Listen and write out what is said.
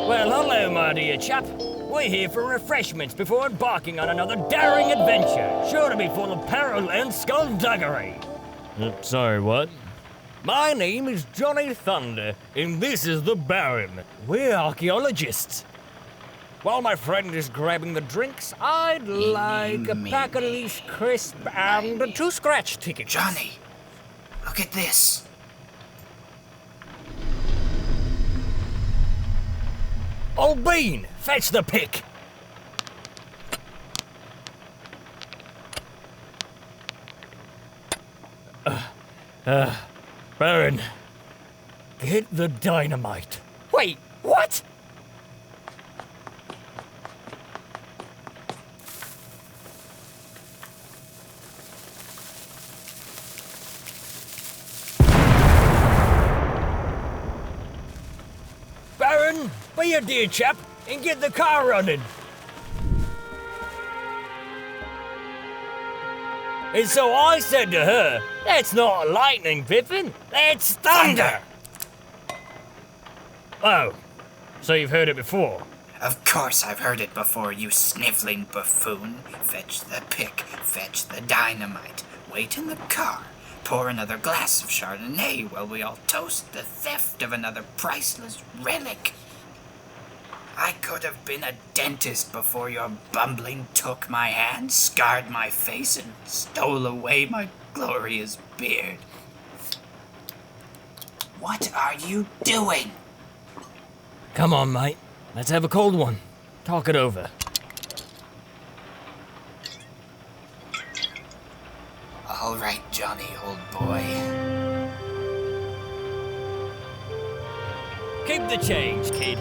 Well, hello, my dear chap. We're here for refreshments before embarking on another daring adventure, sure to be full of peril and skullduggery. Sorry, what? My name is Johnny Thunder, and this is the Baron. We're archaeologists. While my friend is grabbing the drinks, I'd like a pack of least crisp and 2 scratch tickets. Johnny, look at this. Old Bean, fetch the pick. Baron, get the dynamite. Wait, what? Baron, be a dear chap and get the car running. And so I said to her, that's not lightning, Pippin, that's thunder. Oh, so you've heard it before? Of course I've heard it before, you sniveling buffoon. Fetch the pick, fetch the dynamite, wait in the car, pour another glass of Chardonnay while we all toast the theft of another priceless relic. I could have been a dentist before your bumbling took my hand, scarred my face, and stole away my glorious beard. What are you doing? Come on, mate. Let's have a cold one. Talk it over. All right, Johnny, old boy. Keep the change, kid.